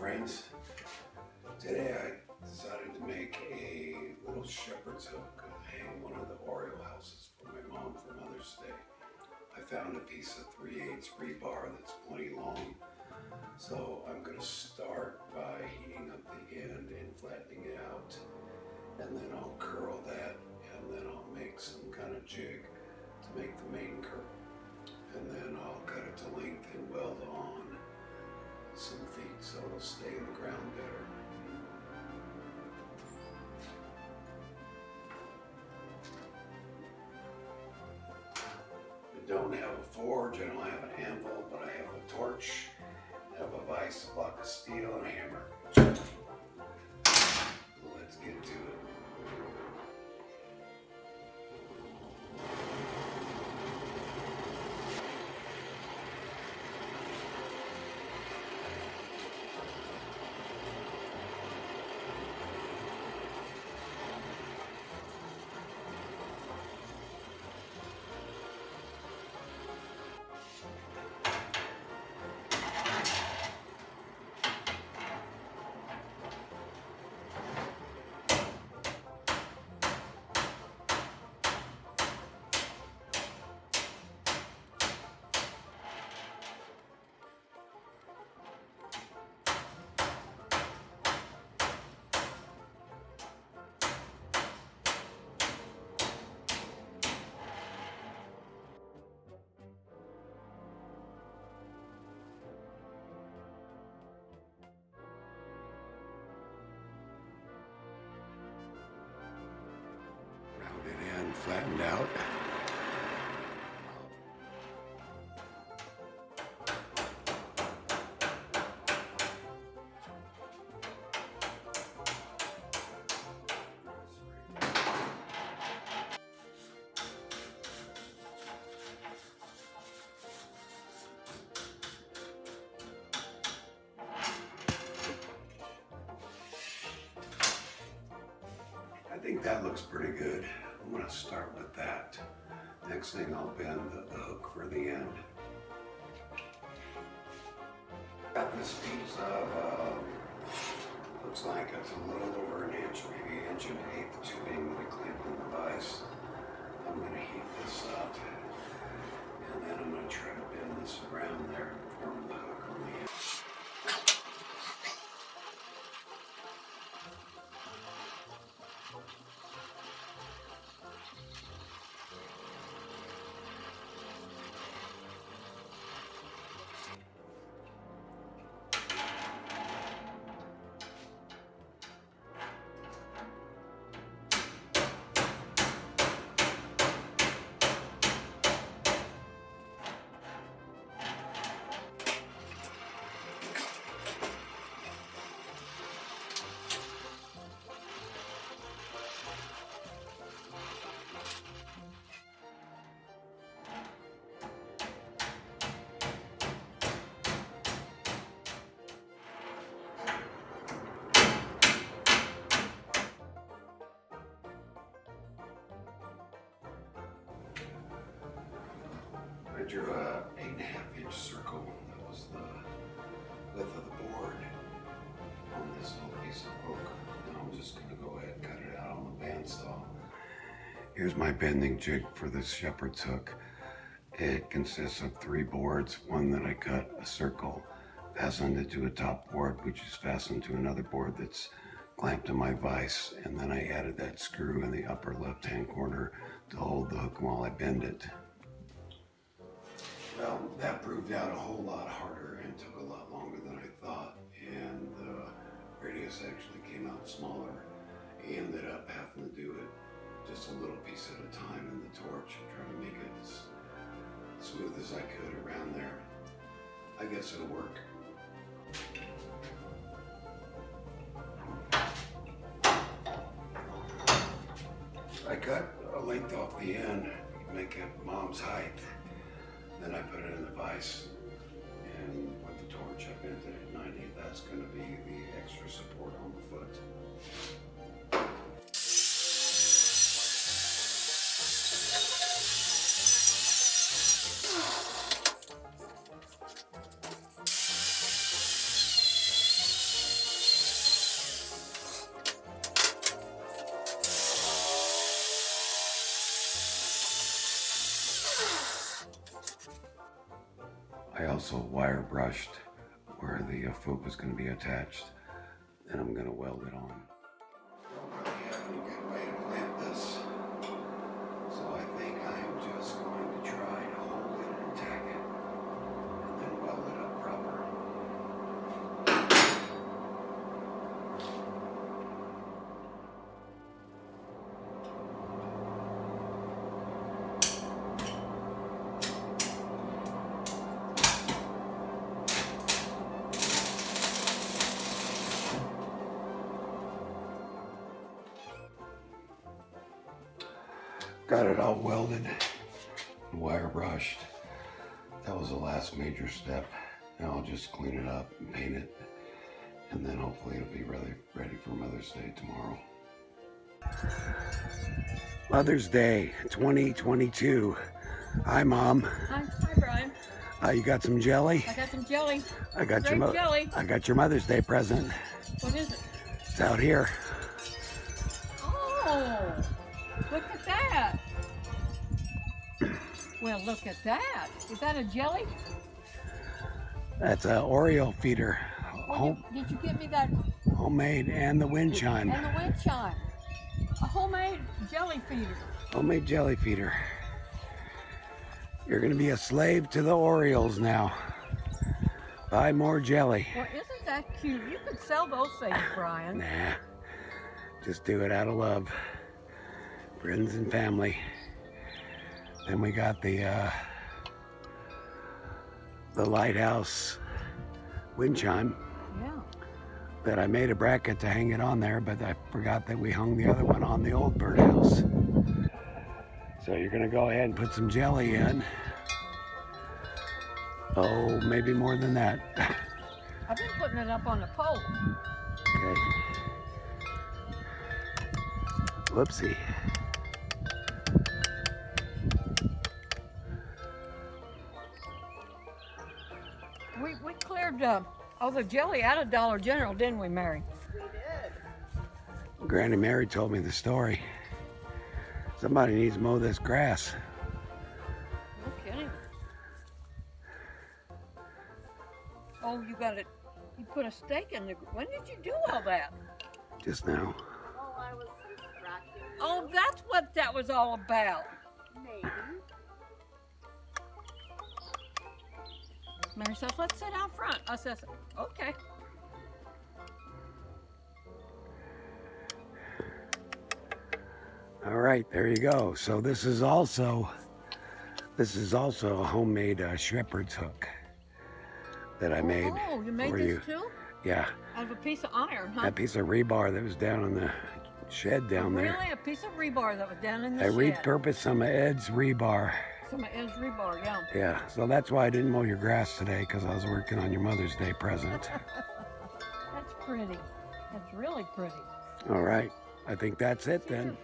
friends. Today I decided to make a little shepherd's hook and hang one of the Oriole houses for my mom for Mother's Day. I found a piece of 3/8 rebar that's plenty long, so I'm going to start by heating up the end and flattening it out, and then I'll curl that, and then I'll make some kind of jig to make the main curl, and then I'll cut it to length and weld on some feet so it'll stay in the ground better. I don't have a forge, I don't have an anvil, but I have a torch, I have a vise, a block of steel, and a hammer. Let's get to it. Flattened out. I think that looks pretty good. I'm going to start with that. Next thing, I'll bend the hook for the end. Got this piece of, looks like it's a little over an inch, maybe an 1/8" tubing that I clamped in the vise. I'm going to heat this up, and then I'm going to try to bend this around there and form the hook on the end. I drew a 8.5" circle. That was the width of the board on this little piece of oak. Now I'm just going to go ahead and cut it out on the bandsaw. Here's my bending jig for this shepherd's hook. It consists of 3 boards. One that I cut a circle, fastened it to a top board, which is fastened to another board that's clamped to my vise, and then I added that screw in the upper left-hand corner to hold the hook while I bend it. Well, that proved out a whole lot harder and took a lot longer than I thought, and the radius actually came out smaller. I ended up having to do it just a little piece at a time in the torch and try to make it as smooth as I could around there. I guess it'll work. I cut a length off the end to make it mom's height. Then I put it in the vise, and with the torch I bent it at 90. That's going to be the extra support on the foot. I also wire brushed where the foot was going to be attached, and I'm going to weld it on. I don't really have any good way to clamp this, so I think I'm just going to try to hold it and tack it, and then weld it up proper. Got it all welded and wire brushed. That was the last major step. Now I'll just clean it up and paint it, and then hopefully it'll be ready for Mother's Day tomorrow. Mother's Day 2022. Hi, Mom. Hi, Brian. You got some jelly? I got some jelly. I got jelly. I got your Mother's Day present. What is it? It's out here. Oh, look at that. Well, look at that. Is that a jelly? That's an Oriole feeder. Did you get me that? Homemade, and the wind chime. And the wind chime. A homemade jelly feeder. Homemade jelly feeder. You're going to be a slave to the Orioles now. Buy more jelly. Well, isn't that cute? You could sell those things, Brian. Nah. Just do it out of love. Friends and family. Then we got the lighthouse wind chime. Yeah. That I made a bracket to hang it on there, but I forgot that we hung the other one on the old birdhouse. So you're gonna go ahead and put some jelly in. Oh, maybe more than that. I've been putting it up on the pole. Okay. Whoopsie. We cleared all the jelly out of Dollar General, didn't we, Mary? We did. Granny Mary told me the story. Somebody needs to mow this grass. No kidding. Oh, you got it. You put a stake in the. When did you do all that? Just now. Oh, I was distracted. Oh, that's what that was all about. Maybe. Mary says, let's sit out front. I says, okay. All right, there you go. So this is also a homemade shepherd's hook that I made. Oh, you made for this you. too? Yeah, Out of a piece of iron, huh? that piece of rebar that was down in the shed down there. Really? A piece of rebar that was down in the I shed? repurposed some of Ed's rebar. Some of Ed's rebar, yeah. Yeah, so that's why I didn't mow your grass today, because I was working on your Mother's Day present. That's pretty. That's really pretty. All right, I think that's it then.